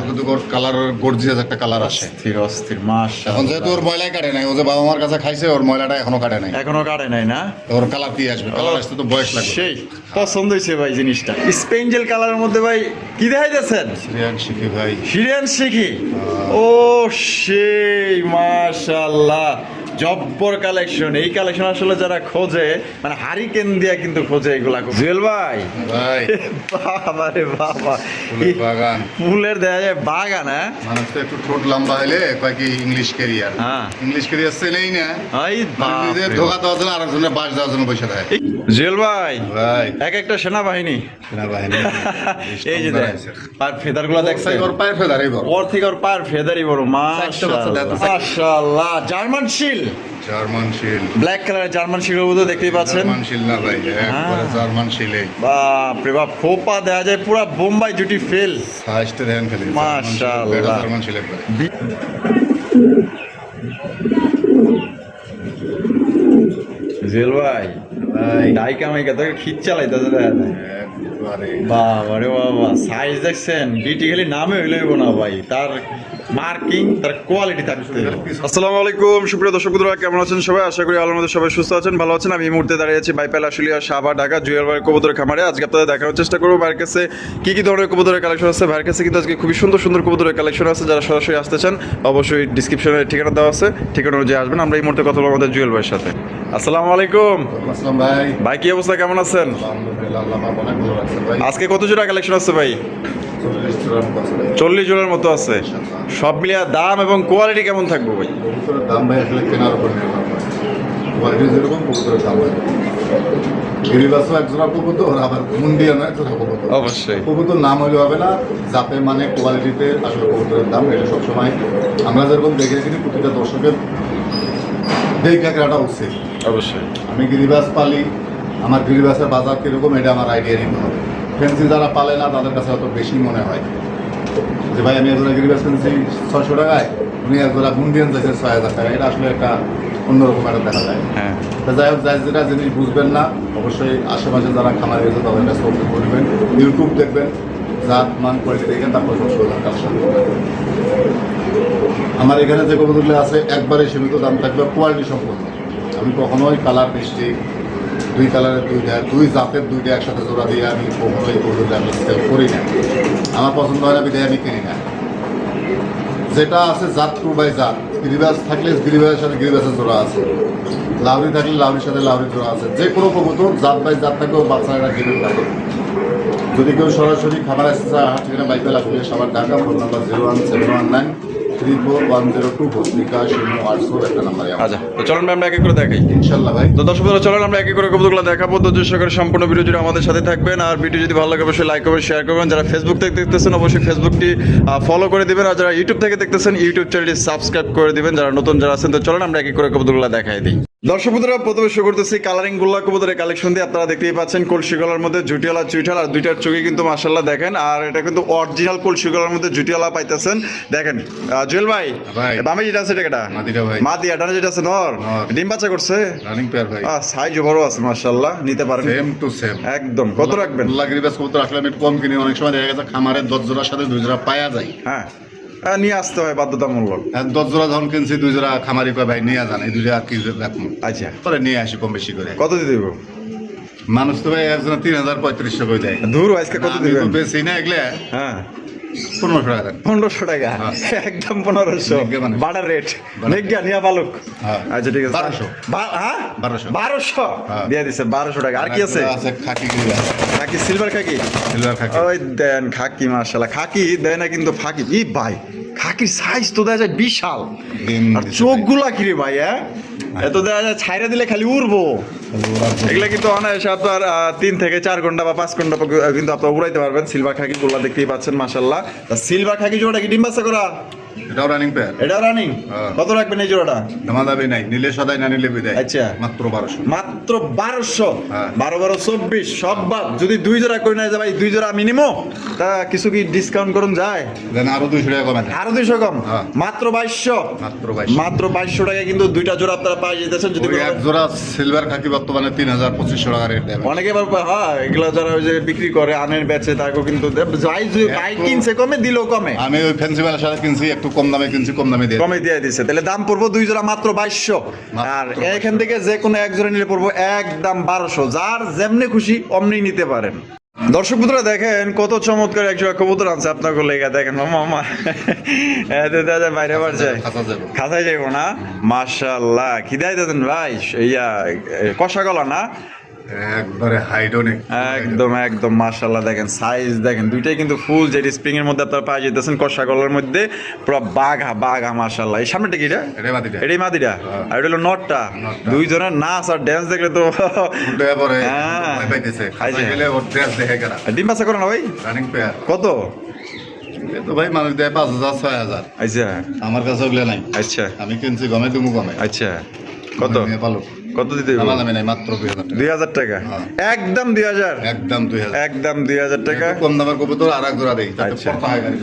কিন্তু ওর colour gorgeous একটা colour আসে। অস্থির অস্থির মাশাআল্লাহ। এখন যেহেতু ওর ময়লাই কাটে নাই, ও যে বাবা মার কাছে খাইছে, ওর ময়লাটা এখনো কাটে নাই। এখনো কাটে নাই না? ওর কালার কি আসবে? কালার আসতে তো বয়স লাগবে। সেই পছন্দ হয়েছে ভাই জিনিসটা। স্পেঞ্জেল কালারের মধ্যে ভাই কি দেখাইতেছেন? সিরিয়ান শিখি ভাই। হিরেন শিখি। ও সেই মাশাআল্লাহ, জব্বর কালেকশন। এই কালেকশন আসলে যারা খোঁজে মানে হারিকেন দিয়া কিন্তু খোঁজে এগুলা। জুয়েল ভাই ভাই বাবা রে বাবা, ফুলের বাগান। ফুলের দেখা যায় বাগান। হ্যাঁ মানুষ তো একটু ঠোঁট লম্বা হইলে কয় কি ইংলিশ ক্যারিয়ার। হ্যাঁ। ইংলিশ ক্যারিয়ার চেনেই না। এই বাপ নিজের রে ধোকা বাপ। দেওয়ার জন্য আরেকজনের বাস দেওয়ার জন্য বসে থাকে। জুয়েল ভাই ভাই এক একটা সেনাবাহিনী। সেনাবাহিনী এই যে দেখ পায়ের ফেদার গুলা দেখছেন? ওর পায়ের ফেদারই বড়। ওর থেকে ওর পায়ের ফেদারই বড়। চারটে বাচ্চা দেয় তো। মাশাআল্লাহ। জার্মান শিল, জার্মান শিল। ব্ল্যাক কালারের জার্মান শিলের মধ্যে দেখতেই পাচ্ছেন। জার্মান শিল না ভাই, একবারে জার্মান শিলে। বাপ রে বাপ, খোপা দেয়া যায় পুরা বোম্বাই জুটি ফেল। ফার্স্টে দেখেন খালি মাশাআল্লাহ। জার্মান শিলে করে। জুয়েল ভাই ভাই ডাইকা মাইকা তো খিচ চালাইতেছে দেখা যায়। একবারে বাবা রে বাবা, সাইজ দেখছেন? বিটি খালি নামে হইলে হইব না ভাই, তার মার্কিং, তার কোয়ালিটি থাকতে হবে। আসসালামু আলাইকুম সুপ্রিয় দর্শক বন্ধুরা, কেমন আছেন সবাই? আশা করি আল্লাহর মধ্যে সবাই সুস্থ আছেন, ভালো আছেন। আমি এই মুহূর্তে দাঁড়িয়ে আছি বাইপাল আশুলিয়া সাবা ঢাকা জুয়েল ভাইয়ের কবুতরের খামারে। আজকে আপনাদের দেখানোর চেষ্টা করবো ভাইয়ের কাছে কি কি ধরনের কবুতরের কালেকশন আছে। ভাইয়ের কাছে কিন্তু আজকে খুবই সুন্দর সুন্দর কবুতরের কালেকশন আছে। যারা সরাসরি আসতে চান অবশ্যই ডিসক্রিপশনে ঠিকানা দেওয়া আছে, ঠিকানা অনুযায়ী আসবেন। আমরা এই মুহূর্তে কথা বলবো আমাদের জুয়েল ভাইয়ের সাথে। আসসালামু আলাইকুম আসসালাম ভাই। ভাই, কি অবস্থা, কেমন আছেন? আলহামদুলিল্লাহ, আল্লাহ পাক অনেক ভালো রাখছে ভাই। আজকে কত জোড়া কালেকশন আছে ভাই? 40 জোড়ার মতো আছে ভাই। 40 জোড়ার মতো আছে। সব মিলিয়ে দাম এবং কোয়ালিটি কেমন থাকবে ভাই? কবুতরের দাম ভাই আসলে কেনার উপর নির্ভর করে। কোয়ালিটি যেরকম কবুতরের দাম হয়। গিরিবাসও এক জোড়া কবুতর, আবার মুন্ডিয়ানও এক জোড়া কবুতর। অবশ্যই। কবুতর নাম হইলে হবে না, জাতে মানে কোয়ালিটিতে আসলে কবুতরের দাম এটা সবসময় আমরা যেরকম দেখে রেখেছি প্রতিটা দর্শকের দেখে রাখা উচিত। অবশ্যই। আমি আমি গিরিবাস পালি, আমার গিরিবাসের বাজার কীরকম এটা আমার আইডিয়া নিতে হবে। ফেন্সি যারা পালে না তাদের কাছে অত বেশি মনে হয় যে ভাই আমি একজোড়া গিরিবাস কিনছি 600 টাকায়, উনি একজোড়া মুন্ডিয়ান চাইছে 6000 টাকা। এটা আসলে একটা অন্যরকম একটা দেখা যায়। হ্যাঁ, তা যাই হোক, যাই যেটা জিনিস বুঝবেন না অবশ্যই আশেপাশে যারা খামার গেছে তাদের কাছে অবশ্যই করবেন, ইউটিউব দেখবেন, জাত মান কোয়ালিটি দেখে তারপর সংশোধন কালেকশন করবেন। আমার এখানে যে কবুতরগুলো আছে একবারে সীমিত দাম থাকবে, কোয়ালিটি সম্পূর্ণ। আমি কখনোই কালার মিষ্টি দুই কালারের দুই জাতের দুইটা একসাথে জোড়া দিয়ে আমি কখনোই কবুতরটা আমি সেল করি না। আমার পছন্দ হয় না বিধায় আমি কিনি না। যেটা আছে জাত টু বাই জাত। গিরিবাস থাকলে গিরিবাসের সাথে গিরিবাসের জোড়া আছে, লাউরি থাকলে লাউরির সাথে লাউরির জোড়া আছে। যে কোনো কবুতর জাত বাই জাত থাকলেও বাচ্চারা কিনে থাকে। যদি কেউ সরাসরি খাবার আসতে চায় সেখানে বাইপাল আসলে সবার ঢাকা, ফোন নাম্বার 01719341024, বিকাশ 800 একটা নাম্বারে। আচ্ছা, তো চলুন ভাই আমরা এক এক করে দেখাই ইনশাল্লাহ ভাই। তো দর্শক বন্ধুরা, চলুন আমরা এক এক করে কবুতরগুলো দেখাবো। ধৈর্য সহকারে সম্পূর্ণ ভিডিও জুড়ে আমাদের সাথে থাকবেন। আর ভিডিও যদি ভালো লাগে অবশ্যই লাইক করবেন, শেয়ার করবেন। যারা ফেসবুক থেকে দেখতেছেন অবশ্যই ফেসবুকটি ফলো করে দিবেন। আর যারা ইউটিউব থেকে দেখতেছেন ইউটিউব চ্যানেলটি সাবস্ক্রাইব করে দিবেন। যারা নতুন যারা আছেন, তো চলুন আমরা এক এক করে কবুতরগুলো দেখাই দিই। দর্শক বন্ধুরা, প্রথমে শুরু করতেছি কালারিং গুল্লা কবুতরের কালেকশন দিয়ে। আপনারা দেখতেই পাচ্ছেন কলসি গলার মধ্যে জুটিয়ালা চুইঠাল, আর দুইটার চোখে কিন্তু মাশাআল্লাহ দেখেন। আর এটা কিন্তু অরিজিনাল কলসি গলার মধ্যে জুটিয়ালা পাইতেছেন। দেখেন জুয়েল ভাই, ভাই। বামে যেটা আছে এটা মাদিটা ভাই। মাদি, ডানে যেটা আছে নর। নর। ডিম বাচ্চা করছে, রানিং পেয়ার ভাই। সাইজ বড় আছে মাশাআল্লাহ, নিতে পারেন সেম টু সেম একদম। কত রাখবেন? গিরিবাস কবুতর আসলে আমি একটু কম কিনি, অনেক সময় দেখা গেছে খামারের 10 জোড়ার সাথে 2 জোড়া পাওয়া যায়। হ্যাঁ, নিয়ে আসতে হয় বাধ্যতামূলক। 10 জোড়া যখন কিনছি 2 জোড়া খামারি কয় ভাই নিয়ে যান, এই 2 জোড়া কি রাখবো। আচ্ছা, পরে নিয়ে আসি কম বেশি করে। কত দিয়ে দেবো? মানুষ তো ভাই একজন 3000-3500 করে দেয়। ধুর, আজকে কত আমি তো দিবেন? বেশি না এগুলা, হ্যাঁ, 1500 টাকা দেন। 1500 টাকা, একদম 1500 নিজ্ঞা মানে। Butter rate. নিজ্ঞা নিয়া পালক। হ্যাঁ। আচ্ছা ঠিক আছে। 1200 হ্যাঁ 1200 1200 হ্যাঁ। দিয়ে দিছে 1200 টাকা। আর কি আছে? আছে খাকি গিরিবাস, খাকি সিলভার খাকি। সিলভার খাকি। ওই দেন খাকি মাশাআল্লাহ, খাকি দেয় না কিন্তু ফাঁকি। ই ভাই, খাকির সাইজ তো দেখা যায় বিশাল। ডিম আর দিছে চোখগুলা কি রে ভাই, হ্যাঁ এত দেখা যায় ছাইরা দিলে খালি উড়বো। ভাই। এগুলা কিন্তু অনায়াসে আপনার 3 থেকে 4 ঘন্টা বা 5 ঘন্টা কিন্তু আপনার উড়াইতে পারবেন। সিলভার খাকি গুলা দেখতেই পাচ্ছেন মাশাআল্লাহ। তা সিলভার খাকি জোড়া কি ডিম বাচ্চা করা? এটাও রানিং পেয়ার। এটাও রানিং। হ্যাঁ। কত রাখবেন এই জোড়াটা? দামাদামি নাই, নিলে সদাই না নিলে বিদায়। আচ্ছা। মাত্র 1200। মাত্র 1200। হ্যাঁ। 12 12 24 সব বাদ। যদি 2 জোড়া করে নেয় ভাই, 2 জোড়া মিনিমাম, তা কিছু কি ডিসকাউন্ট করুন যায়? দেন আরো 200 টাকা কমে দেন। আরো 200 কম। হ্যাঁ। মাত্র 2200। মাত্র 2200। মাত্র 2200 টাকায় কিন্তু দুইটা জোড়া আপনারা পাই যেতেছেন। যদি ওই এক জোড়া সিলভার খাকি বর্তমানে 3000-2500 টাকা রেট দেয়। অনেকে আবার হ্যাঁ, এগুলো যারা ওই যে বিক্রি করে আনের বেচে, তাকেও কিন্তু ভাই কিনছে কমে, দিলেও কমে। আমি ওই ফ্যান্সি মেলার সাথে কিনছি, একটু কম দামে কিনছি, কম দামে দিয়ে। কমে দিয়ে দিছে, তাহলে দাম পড়বো 2 জোড়া মাত্র 2200। আর এখান থেকে যে কোনো এক জোড়া নিলে পড়বো একদম 1200। যার যেমনি খুশি অমনি নিতে পারেন। দর্শক বন্ধুরা দেখেন কত চমৎকার এক জোড়া কবুতর আছে আপনাকে লেগে। দেখেন মামা বাইরে বার যায়, খাতা যাবে। খাতায় যাইব না। মাশাআল্লাহ, খিদাই দেন ভাই। ইয়া কষা গলা না, একবারে হাইডোনিক। একদম একদম মাশাআল্লাহ। দেখেন সাইজ দেখেন, দুইটাই কিন্তু ফুল জেড স্প্রিং এর মধ্যে আপনারা পাই যেতেছেন, কষা গলার মধ্যে পুরো বাঘা বাঘা মাশাআল্লাহ। এই সামনেটা কি এটা? এটাই মাটিটা। এটাই মাদিটা। আর এটা হলো নটটা। নটটা। দুই জনের নাচ আর ড্যান্স দেখলে তো উল্টে পরে হ্যাঁ। ভয় পাইতেছে। এই যে। খাতা গেলে ওর ড্রেস দেখে গেলা। ডিম বাচ্চা করে না ভাই? Running pair. কত? এ তো ভাই মানুষ দেয় 5000-6000। আচ্ছা আমার কাছে ওগুলো নাই। আচ্ছা আমি কিনছি গমে, তুমি গমে। আচ্ছা। কত নিয়ে পালো। কত দিতে হবে? দামাদামি নাই, মাত্র 2000 টাকা। 2000 টাকা। হ্যাঁ। একদম 2000। একদম 2000। একদম 2000 টাকা। কম দামের কবুতর আর এক জোড়া দেই, তাতে আচ্ছা। পড়তা হয় গাড়ি।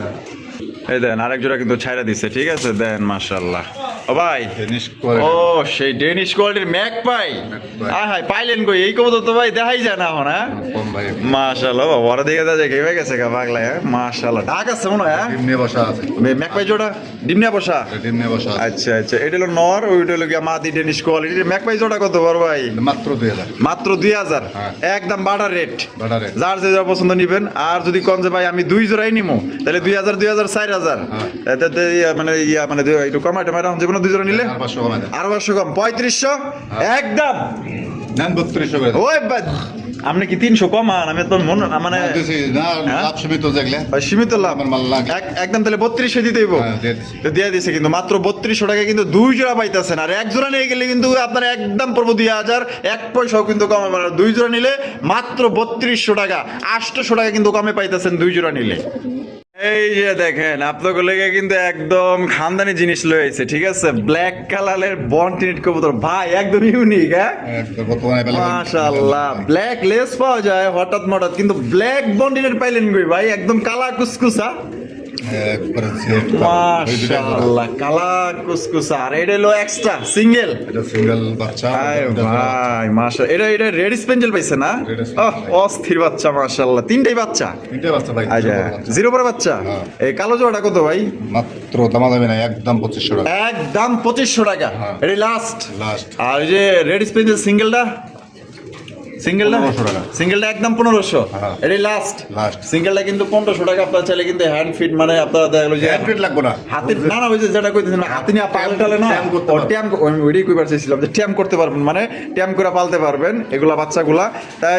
এই দেন আরেক জোড়া কিন্তু ছাইরা দিছে, ঠিক আছে? দেন মাশাআল্লাহ। ও ভাই, ফিনিশ করে। ও সেই ডেনিশ কোয়ালিটির ম্যাক পাই। ম্যাকপাই। আয় হায়, পাইলেন কই? এই কবুতর তো ভাই দেখাই যায় না এখন। হ্যাঁ কম ভাই। মাশাআল্লাহ, ওরা দেখে যায় কেমন গেছে গা পাগলা। হ্যাঁ মাশাআল্লাহ, ডাক আছে মনে হয়। হ্যাঁ ডিম নিয়ে বসা আছে। ম্যাক পাই জোড়া ডিম নিয়ে বসা। ডিম নিয়ে বসা আছে। আচ্ছা আচ্ছা, এটা হলো নর, ওইটা হলো গিয়া মাদি ডেনিশ কোয়ালিটির। ম্যাক পাই জোড়া কত বড় ভাই? মাত্র 2000। মাত্র 2000। হ্যাঁ। একদম বাটার রেট। বাটারে। যার যে যা পছন্দ নিবেন। আর যদি কোন যে ভাই আমি 2 জোড়াই নিমো, তাহলে 2000 2000 4000। হ্যাঁ। এতে মানে একটু কমাই টমাই যে কোনো 2 জোড়া নিলে আর 500 কমে দেন। আরো 500 কম, 3500। একদম নেন 3200 করে দেন। ওই আপনি কি 300 কমান? আমি তো মন মানে দিছি না, হ্যাঁ? লাভ সীমিত যেগুলো। ভাই সীমিত লাভ। আমার মাল লাগে। একদম তাহলে 3200 দিতে হইব। হ্যাঁ, দিয়ে দিছি। তো দিয়ে দিছে কিন্তু মাত্র 3200 টাকা কিন্তু 2 জোড়া পাইতেছেন। আর এক জোড়া নিয়ে গেলে কিন্তু আপনার একদম পড়বো 2000, 1 পয়সাও কিন্তু কমে পারে। 2 জোড়া নিলে মাত্র 3200 টাকা, 800 টাকা কিন্তু কমে পাইতেছেন 2 জোড়া নিলে। এই যে দেখেন আপনাদের লেগে কিন্তু একদম খানদানি জিনিস লয়ে আইছে, ঠিক আছে? ব্ল্যাক কালারের বন্টিনেট কবুতর ভাই, একদম ইউনিক। হ্যাঁ একদম বর্তমানে পেলে মাশাআল্লাহ, ব্ল্যাক লেস পাওয়া যায় হঠাৎ মঠাৎ, কিন্তু ব্ল্যাক বন্টিনেট পাইলেন কই ভাই? একদম কালা কুসকুসা। একবারে সেট। মাশাআল্লাহ, কালা কুসকুসা। আর এটা হলো এক্সট্রা সিঙ্গেল। এটা সিঙ্গেল বাচ্চা। আয় ভাই মাশাআল্লাহ, এটা রেড স্পেঞ্জেল পাইছে না? Red spaniel। অস্থির বাচ্চা মাশাআল্লাহ, তিনটাই বাচ্চা। তিনটে বাচ্চা ভাই। আচ্ছা, জিরো পরে বাচ্চা। হ্যাঁ। এই কালো জোড়াটা কত ভাই? মাত্র দামাদামি নাই, একদম 2500 টাকা। একদম 2500 টাকা। হ্যাঁ। এটা লাস্ট। লাস্ট। আর ওই যে রেড স্পেঞ্জেল সিঙ্গেলটা, সিঙ্গেলটা 1500 টাকা। সিঙ্গেলটা একদম 1500। হ্যাঁ। এটাই লাস্ট। লাস্ট। সিঙ্গেলটা কিন্তু 1500 টাকা। আপনার চাইলে কিন্তু হ্যান্ড ফিট, মানে আপনারা দেখা গেলো যে হ্যান্ড লাগবে না। হাতে না না, ওই যে যেটা কইতেছেন হাতে নিয়ে পাল্টালে না, ট্যাম করতে ও পারবেন। ট্যাম, ওইটাই কইবার চাইছিলাম যে ট্যাম করতে পারবেন, মানে ট্যাম করে পালতে পারবেন এগুলা বাচ্চাগুলা। তাই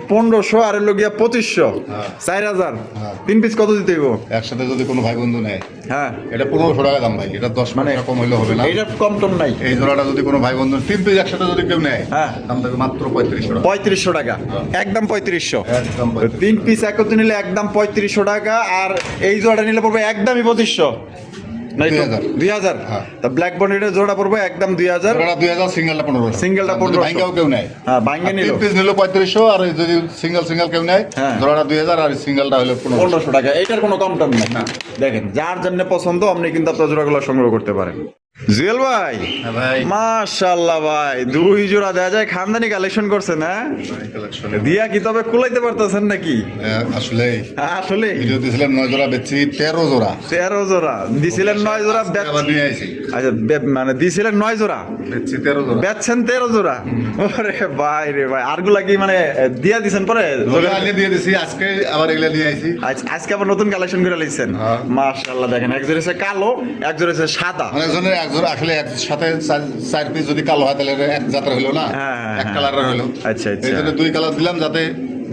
1500 আর হলো গিয়া 2500, হ্যাঁ। 4000। হ্যাঁ। 3 পিস কত দিতে হইব? একসাথে যদি কোনো ভাই বন্ধু নেয়, হ্যাঁ এটা 1500 টাকা দাম ভাই। এটা 10 মানে টাকা কম হইলে হবে না। এইটা কম টম নাই। এই জোড়াটা যদি কোনো ভাই বন্ধু 3 পিস একসাথে যদি কেউ নেয়, হ্যাঁ। দাম থাকবে মাত্র 3500 টাকা। 3500 টাকা। হ্যাঁ। একদম 3500। একদম 3 পিস একত্রে নিলে একদম 3500 টাকা। আর এই জোড়াটা নিলে পড়বে একদমই 2500। নাই তো? 2000 2000। হ্যাঁ। তা ব্ল্যাক বন্ডের জোড়া পড়বে একদম 2000। জোড়াটা 2000, সিঙ্গেলটা 1500। সিঙ্গেলটা আর যদি 1500। ভাইঙ্গাও কেউ নেয়, হ্যাঁ ভাঙ্গে নিল 3 পিস নিল 3500, আর এই যদি সিঙ্গেল কেউ নেয়, হ্যাঁ। জোড়াটা 2000 আর সিঙ্গেলটা হলো 1500। 1500 টাকা। এইটার কোনো কম টম নাই। না। দেখেন যার যেমনি পছন্দ আপনি কিন্তু আপনার জোড়াগুলো সংগ্রহ করতে পারেন। জুয়েল ভাই, হ্যাঁ ভাই। মাশাআল্লাহ ভাই, 2 জোড়া দেয়া যায়, খানদানি কালেকশন করছেন। হ্যাঁ কালেকশনে দিয়া কি তবে কুলাইতে পারতেছেন নাকি? আসলে আসলে ভিডিও দিয়েছিলাম 9 জোড়া, বেচছি 13 জোড়া। 13 জোড়া দিছিলেন, 9 জোড়া আবার নিয়ে আইছি, আচ্ছা মানে দিছিলেন 9 জোড়া, বেচছি 13 জোড়া। বেচছেন 13 জোড়া। ওরে ভাই রে ভাই, আরগুলা কি মানে দিয়া দিছেন পরে? আগে দিয়ে দিছি, আজকে আবার এগুলা নিয়ে আইছি। আজকে আবার নতুন কালেকশন করে লাইছেন। হ্যাঁ। মাশাআল্লাহ, দেখেন এক জোড়া হচ্ছে কালো, এক জোড়া হচ্ছে সাদা। মানে একজনের একজন আসলে একসাথে 4 পিস যদি কালো হয় তাহলে এক জাতের হলো না, হ্যাঁ, এক হ্যাঁ, কালারের হলো। আচ্ছা, আচ্ছা। এই জন্য 2 কালার দিলাম যাতে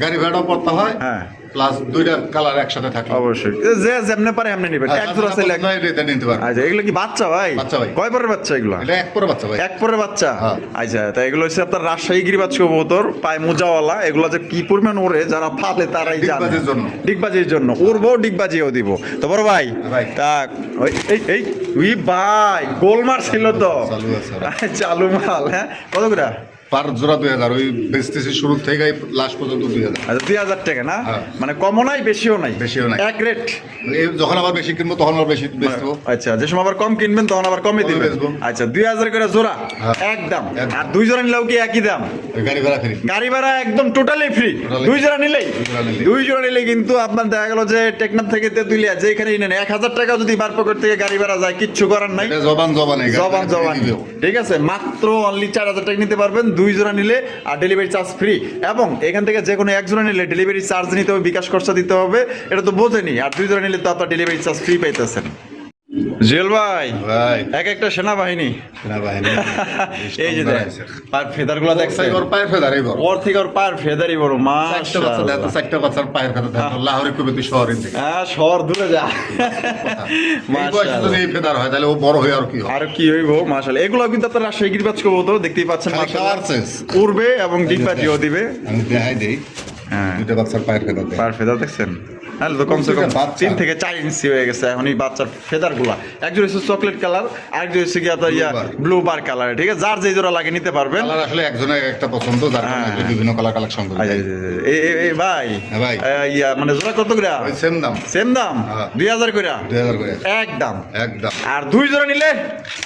গাড়ি ভাড়াও পড়তে হয়, হ্যাঁ। প্লাস দুইটা কালার একসাথে থাকে। অবশ্যই যে যেমনে পারে এমনি নেবেন, এক জোড়া চাইলে এক- এটা নিতে পারবে। আচ্ছা এগুলো কি বাচ্চা ভাই? বাচ্চা ভাই। কয় পরের বাচ্চা এগুলো? এটা এক পরে বাচ্চা ভাই। এক পরের বাচ্চা। হ্যাঁ। আচ্ছা তা এগুলো হচ্ছে আপনার রাজশাহী গিরিবাজ কবুতর, পায়ে মোজাওয়ালা। এগুলো যে কি পরিমাণ ওরে যারা ফালে তারাই জানে। ডিগবাজির জন্য। ডিগবাজির জন্য উড়বো, ডিগবাজিও দিব। তো বড় ভাই ভাই। তা এই এই উই ভাই গোলমার ছিল তো চালু আছে। চালু মাল। হ্যাঁ কত করে? পার জোড়া 2000, ওই বেচতেছি শুরু থেকে লাস্ট পর্যন্ত 2000। আচ্ছা 2000 টাকা না? হ্যাঁ। মানে কমও নাই বেশিও নাই, বেশিও নাই। এক রেট। এই যখন আবার বেশি কিনবো তখন আবার বেশি বেচবো। আচ্ছা যে সময় আবার কম কিনবেন তখন আবার কমে কমে দিবেন। বেচবো। আচ্ছা 2000 করে জোড়া হ্যাঁ। একদম। একদম। আর দুই জোড়া নিলেও কি একই দাম? ওই গাড়ি ভাড়া ফ্রি। গাড়ি ভাড়া একদম টোটালি ফ্রি। Totally দুই জোড়া নিলেই, জোড়া নিলেই। দুই জোড়া নিলে কিন্তু আপনার দেখা গেল যে টেকনাফ থেকে তেতুলিয়া যেখানে নেন 1000 টাকা যদি বার পকেট থেকে গাড়ি ভাড়া যায় কিচ্ছু করার নাই। এটা জবান এই গাড়ি জবান ভাড়া জবান free দিবেও। ঠিক আছে, মাত্র অনলি 4000 টাকা নিতে পারবেন দুই জোড়া নিলে, আর ডেলিভারি চার্জ ফ্রি। এবং এখান থেকে যে কোনো এক জোড়া নিলে ডেলিভারি চার্জ নিতে হবে, বিকাশ খরচা দিতে হবে, এটা তো বোঝেনি। আর দুই জোড়া নিলে তো আপনার ডেলিভারি চার্জ ফ্রি পাইতেছেন। জুয়েল ভাই ভাই এক একটা সেনাবাহিনী সেনাবাহিনী এই যে দেখ পার ফেদার গুলো দেখছেন, ওর পায়ের ফেদার এই বড়। ওর থেকে ওর পার ফেদারই বড়। চারটা বাচ্চা মাশাআল্লাহ। দেখো, চারটা বাচ্চার পায়ের ফেদার দেখো। লাহোরে কবে তুই শহরের দিকে। হ্যাঁ শহর দূরে যা। এই বয়সে যদি এই ফেদার হয় তাহলে ও বড় হয়ে আর কি হবে। আর কি হইব মাশাআল্লাহ। এগুলো কিন্তু আপনার রাজশাহী গিরিবাজ কবুতর দেখতেই পাচ্ছেন, খালি মাশাআল্লাহ colour change। উড়বে এবং ডিগবাজিও দিবে। আমি দেখাই দেই হ্যাঁ দুইটা বাচ্চার পায়ের ফেদার দেখ। পার ফেদার দেখছেন, হ্যাঁ তো কমসে কম বাচ্চা। 3 থেকে 4 ইঞ্চি হয়ে গেছে এখন এই বাচ্চার ফেদার গুলা। একজন হচ্ছে চকলেট কালার, আরেকজন হচ্ছে কি আপনার ইয়া Blue bar। ব্লু বার কালার। ঠিক আছে, যার যে জোড়া লাগে নিতে পারবেন। কালার আসলে একজনের একটা পছন্দ, যার কারণে হ্যাঁ। বিভিন্ন কালার কালেকশন করি। এই ভাই হ্যাঁ ভাই। ইয়া মানে জোড়া কত করে? ওই সেম দাম সেম দাম হ্যাঁ। 2000 করে 2000 করে একদম। একদম। আর দুই জোড়া নিলে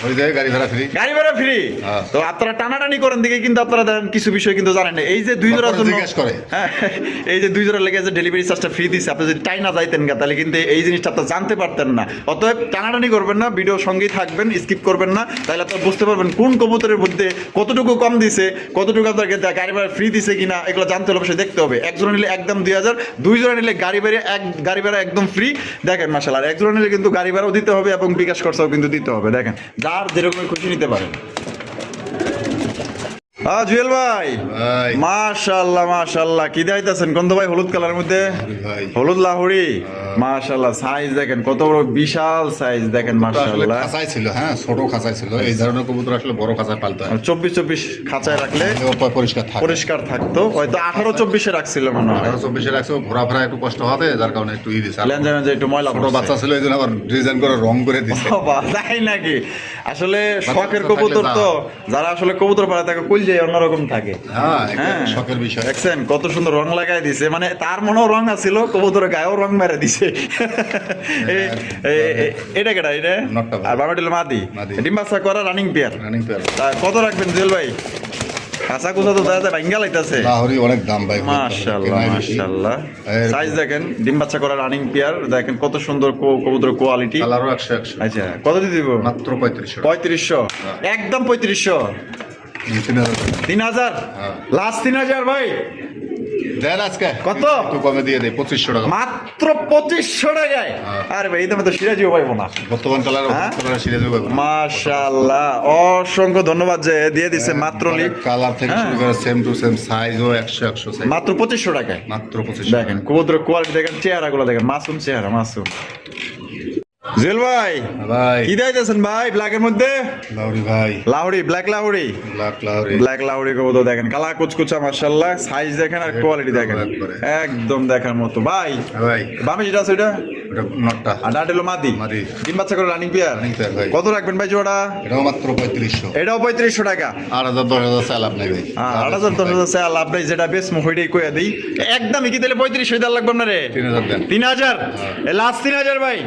ওই যে গাড়ি ভাড়া ফ্রি। গাড়ি ভাড়া ফ্রি। হ্যাঁ। তো আপনারা টানাটানি করেন দিকে কিন্তু আপনারা দেখেন কিছু বিষয় কিন্তু জানেন না। এই যে দুই জোড়ার তারপরে জন্য জিজ্ঞেস করে। হ্যাঁ, এই যে দুই জোড়া লেগে যে ডেলিভারি চার্জটা ফ্রি দিচ্ছে, আপনি যদি টাই না যাইতেন গা তাহলে কিন্তু এই জিনিসটা আপনি জানতে পারতেন না। অতএব টানাটানি করবেন না, ভিডিও সঙ্গেই থাকবেন, স্কিপ করবেন না, তাহলে আপনারা বুঝতে পারবেন কোন কবুতরের মধ্যে কতটুকু কম দিছে, কতটুকু আপনাকে গাড়ি ভাড়া ফ্রি দিছে কিনা, এগুলো জানতে হলে অবশ্যই দেখতে হবে। এক জোড়া নিলে একদম 2000, দুই জোড়া নিলে গাড়ি ভাড়া একদম ফ্রি। দেখেন মাশাআল্লাহ, আর এক জোড়া নিলে কিন্তু গাড়ি ভাড়াও দিতে হবে এবং বিকাশ খরচাও কিন্তু দিতে হবে। দেখেন যার যেরকম খুশি নিতে পারেন। হ্যাঁ জুয়েল ভাই ভাই মাশাআল্লাহ মাশাআল্লাহ, কি দেখাইতেছেন কোন তো ভাই? হলুদ কালারের মধ্যে ভাই হলুদ লাহোরি। মাশাআল্লাহ সাইজ দেখেন কত বড়, বিশাল সাইজ দেখেন আসলে মাশাআল্লাহ। খাঁচাই ছিল, হ্যাঁ ছোট খাঁচাই ছিল। এই ধরনের কবুতর আসলে বড় খাঁচায় পালতে হয়। 24 খাঁচায় রাখলে পরিষ্কার থাকে। পরিষ্কার থাকতো। হয়তো 18-24 রাখছিল মনে হয়। 18-24 রাখছে, ঘোরাফেরা একটু কষ্ট হবে, যার কারণে একটু দিছে। লেনজে মেনজে একটু ময়লা ছোট পড়ছে। বাচ্চা ছিল এই জন্য আবার ডিজাইন করে রং করে দিছে। বাবা, তাই নাকি? আসলে শখের থাকলে কবুতর যা। তো, যারা আসলে কবুতর পালে তাকে কুল যায় অন্যরকম থাকে। হ্যাঁ হ্যাঁ। একটা শখের বিষয়। দেখছেন কত সুন্দর রং লাগাই দিছে, মানে তার মনেও রং আছিল, কবুতরের গায়েও রং মেরে দিছে। এটা কেটা এটা? নটটা ভাই। আর বাবাটি হলো মাদি। মাদি। ডিম বাচ্চা করা রানিং পেয়ার। Running pair. তা কত রাখবেন জুয়েল ভাই? কাঁচা কুচা তো দেখা যায় ভাঙ্গা লাইতাছে। লাহোরি অনেক দাম ভাই। মাশাআল্লাহ কেনাই বেশি। মাশাআল্লাহ। এর- সাইজ দেখেন, ডিম বাচ্চা করা রানিং পেয়ার, দেখেন কত সুন্দর কবুতরের কোয়ালিটি। কালারও 100। আচ্ছা কত দিয়ে দিব? মাত্র 3500। 3500, একদম 3500। 3000 টাকা। 3000 হ্যাঁ। লাস্ট 3000 ভাই। দেন আজকে কত? একটু কমে দিয়ে দেয় 2500 টাকা। মাত্র 2500 টাকায়। হ্যাঁ। আরে ভাই এই দামে তো সিরাজিও পাইবো না। বর্তমান কালার হ্যাঁ? সিরিজ হবে। মাশাআল্লাহ, অসংখ্য ধন্যবাদ যে দিয়ে দিচ্ছে মাত্র কালার থেকে হ্যাঁ। শুরু করে সেম টু সেম সাইজও 100 সাইজ। মাত্র 2500 টাকায়। মাত্র 2500 দেখেন কবুতরের কোয়ালিটি দেখেন, চেহারাগুলো দেখেন, মাসুম চেহারা, মাসুম। জুয়েল ভাই ভাই কি দিতেছেন ভাই ব্ল্যাকের মধ্যে? লাহোরি ভাই, Lahori, black Lahori. Black Lahori. Black Lahori কবুতর দেখেন, কালা কুচকুচা মাশাআল্লাহ, সাইজ দেখেন আর কোয়ালিটি দেখেন, একবারে। একদম দেখার মতো ভাই। ভাই বামে যেটা আছে ওটা, ওটা নটটা আর ডাট হলো মাদি। মাদি। ডিম বাচ্চা করে রানিং পেয়ার। Running pair ভাই। কত রাখবেন ভাই জোড়া? এটাও মাত্র 3500। এটাও 3500 টাকা। 8000 10,000 চাল আপনি ভাই। 8000 10,000 চাই লাভ নাই, যেটা বেশ মুহিটাই কইয়া দিই একদমই কি তাহলে 3500 দেওয়া লাগবে আপনারে? 3000 দেন। 3000 লাস্ট 3000 ভাই।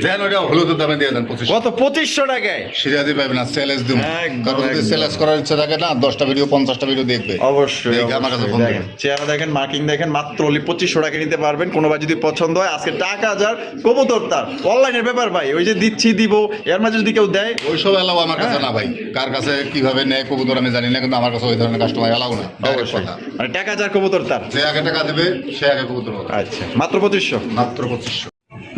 দেন ওটা হলুদের দামে দিয়ে দেন 2500। কত? 2500 টাকায়। সিরাজি পাইবে না, সেলেস দিন। একদম, কারণ যদি একদম। সেলেস করার ইচ্ছা থাকে না, 10টা ভিডিও 50টা ভিডিও দেখবে। অবশ্যই দেখে আমার কাছে অবশ্যই। ফোন দেখেন দেবেন। চেহারা দেখেন, মার্কিং দেখেন, মাত্র only 2500 টাকা নিতে পারবেন। কোনো ভাই যদি পছন্দ হয় আজকে টাকা যার কবুতর তার, অনলাইনের ব্যাপার ভাই, ওই যে দিচ্ছি দিব এর মাঝে যদি কেউ দেয় ওইসব এলাও আমার কাছে হ্যাঁ। না ভাই। কার কাছে কিভাবে নেয় কবুতর আমি জানি না, কিন্তু আমার কাছে ওই ধরনের কাস্টমার এলাও না। Direct অবশ্যই, কথা। মানে টাকা যার কবুতর তার। যে আগে টাকা দেবে সে আগে কবুতর পাবে। আচ্ছা মাত্র 2500। মাত্র 2500।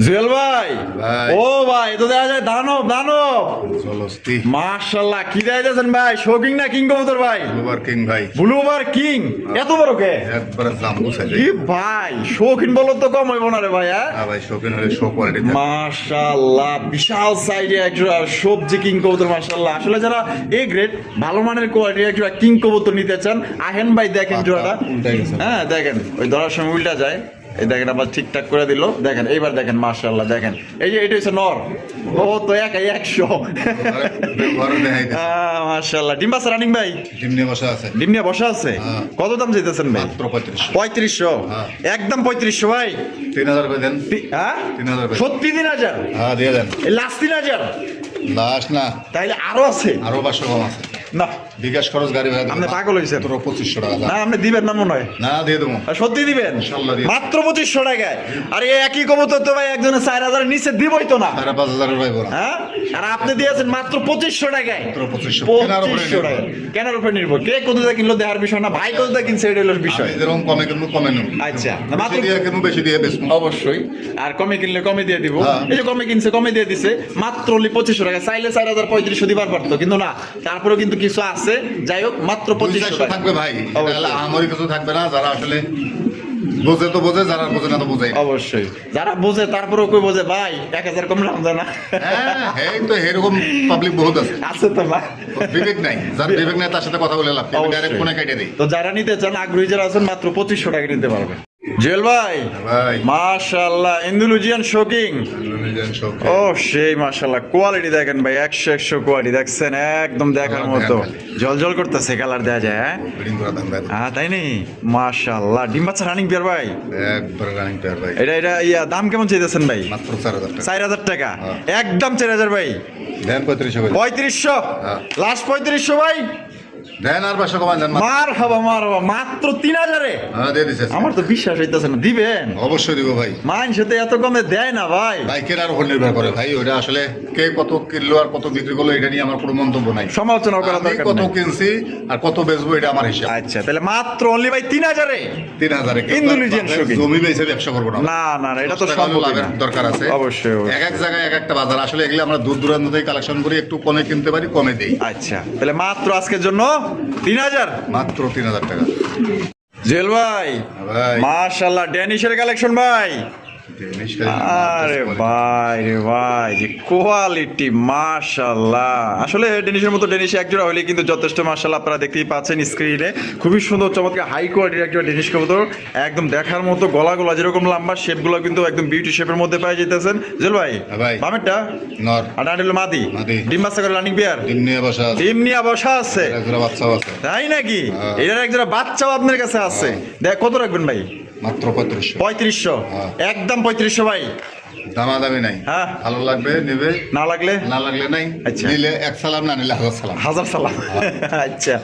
জুয়েল ভাই ভাই। ও ভাই তো দেখা যায় দানব দানব জলস্তি মাশাআল্লাহ কি যাইতেছেন ভাই শোকিং না কিং কবুতর ভাই ওভার কিং ভাই ব্লুবার কিং এত বড় কে একবারে জাম্বু সাইজ কি ভাই শৌখিন বলো তো কম হইব না রে ভাই হ্যাঁ ভাই শৌখিন হলে শো কোয়ালিটি মাশাআল্লাহ বিশাল সাইজে একটা সবজি কিং কবুতর মাশাআল্লাহ আসলে যারা এ গ্রেড ভালো মানের কোয়ালিটির একটা কিং কবুতর নিতে চান আহেন ভাই দেখেন জোড়াটা উল্টাই গেছে। হ্যাঁ দেখেন ওই ধরার সময় উল্টা যায় এই দেখেন আবার ঠিকঠাক করে দিল দেখেন এইবার দেখেন মাশাআল্লাহ দেখেন এই যে এটা হচ্ছে নর ও তো একাই 100 ঘরে দেখাই দে মাশাআল্লাহ ডিম বাচ্চা রানিং ভাই জিমনে বসা আছে ডিম নিয়ে বসা আছে হ্যাঁ। কত দাম চাইতেছেন ভাই মাত্র 3500 3500 হ্যাঁ। একদম 3500 ভাই 3000 করে দেন হ্যাঁ 3000 করে। সত্যি 3000 হ্যাঁ দিয়ে দেন এই লাস্ট 3000 লাস্ট না তাইলে আরো আছে আরো 500 কম আছে না বিকাশ খরচ গাড়ি ভাড়া আপনি পাগল হইছেন। তোর 2500 টাকা না আপনি দিবেন না মনে হয় না দিয়ে দেবো আর সত্যি দিবেন ইনশাআল্লাহ দিব। মাত্র 2500 টাকায় আর এই একই কবুতর তো ভাই একজনের 4000 নিচে দিবই তো না 5000 ভাই বড় হ্যাঁ আর আপনি দিয়েছেন মাত্র 2500 টাকায় মাত্র 2500 কেনার উপরে 2500 টাকা কেনার উপরে নির্ভর কে কোথায় কিনলো দেখার বিষয় না ভাই কোথায় কিনছে এটা হলো বিষয় আমি যেরকম কমে কিনবো কমে নেব আচ্ছা না মাত্র মাত্র দিয়ে কিনবো বেশি দিয়ে বেচবো অবশ্যই আর কমে কিনলে কমে দিয়ে দিব হ্যাঁ। এই যে কমে কিনছে কমে দিয়ে দিছে মাত্র 2500 টাকা চাইলে 4035 দিবার পারতো কিন্তু না তারপরেও কিন্তু কিছু আছে যাই হোক মাত্র 2500 টাকা থাকবে ভাই এটা অবশ্যই। হলে আমারই কিছু থাকবে না যারা আসলে বোঝে তো বোঝে যারা বোঝে না তো বোঝাই অবশ্যই যারা বোঝে তারপরেও কই বোঝে ভাই 1000 কম নাম জানা হ্যাঁ এই তো এরকম পাবলিক বহুত আছে আছে তো না বিবেক নাই যার বিবেক নাই তার সাথে কথা বলে লাভ অবশ্যই। ডাইরেক্ট ফোনে কেটে দেই তো যারা নিতে চান আগ্রহী যারা আছেন মাত্র 2500 টাকা নিতে পারবে জুয়েল ভাই ভাই মাশাআল্লাহ ইন্দোনেশিয়ান শোকিং ও সেই মাশাআল্লাহ কোয়ালিটি দেখেন ভাই 100 কোয়ালিটি দেখছেন একদম দেখার হ্যাঁ, মতো দেখেন জলজল করতেছে কালার দেয়া যায় হ্যাঁ ব্রিডিং করা দাম ভাই হ্যাঁ তাই নি মাশাআল্লাহ ডিম বাচ্চা রানিং পেয়ার ভাই একবার রানিং পেয়ার ভাই এটা ইয়া দাম কেমন চাইতেছেন ভাই মাত্র 4000 টাকা 4000 টাকা হ্যাঁ। একদম 4000 ভাই দেন 3500 করে 3500 হ্যাঁ। লাস্ট 3500 ভাই দেন আর 500 কমান দেন মার হবা মাত্র 3000 এ হ্যাঁ দিয়ে দিছে আমার তো বিশ্বাস হইতেছে না দিবেন অবশ্যই দিব ভাই মাইন সাথে এত কমে দেয় না ভাই ভাই কেনার উপর নির্ভর করে ভাই ওটা আসলে কে কত কিনলো আর কত বিক্রি করলো এটা নিয়ে আমার কোনো মন্তব্য নাই সমালোচনা করা আমি দরকার কত নেই কিনছি আর কত বেচবো এটা আমার হিসাব আচ্ছা তাহলে মাত্র অনলি ভাই 3000 এ 3000 এ Indonesian শৌখিন। জমি বেচে ব্যবসা করবো না না এটা তো 10 টাকা সম্ভব লাভের না দরকার আছে অবশ্যই এক এক জায়গায় এক একটা বাজার আসলে এগুলো আমরা দূর দূরান্ত থেকে কালেকশন করি একটু কমে কিনতে পারি কমে দেই আচ্ছা তাহলে মাত্র আজকের জন্য 3000 মাত্র 3000 টাকা জেল ভাই ভাই মাশাআল্লাহ ড্যানিশের কালেকশন ভাই জিনিস আরে ভাই রে ভাই যে কোয়ালিটি মাশাআল্লাহ আসলে ডেনিশের মতো ডেনিশ একজোড়া হলে কিন্তু যথেষ্ট মাশাআল্লাহ আপনারা দেখতেই পাচ্ছেন স্ক্রিনে খুবই সুন্দর চমৎকার হাই কোয়ালিটির একজোড়া ডেনিশ কবুতর একদম দেখার মতো গলা যেরকম লম্বা শেপগুলো কিন্তু একদম বিউটি শেপের মধ্যে পেয়ে যেতেছেন জেল ভাই ভাই। বামেরটা নর আর ডান্ডিল মাদি মাদি। ডিম বাচ্চা করে রানিং বিয়ার ডিম নিয়ে বসা আছে ডিম নিয়ে বসা আছে একজোড়া বাচ্চাও আছে তাই নাকি হ্যাঁ। এটার একজোড়া বাচ্চাও আপনার কাছে আছে দেখ কত রাখবেন ভাই মাত্র 3500 3500 হ্যাঁ। একদম 3500 ভাই দামাদামি নাই হ্যাঁ। ভালো লাগবে নেবে না লাগলে না লাগলে নাই আচ্ছা। নিলে এক সালাম না নিলে হাজার সালাম হাজার সালাম আচ্ছা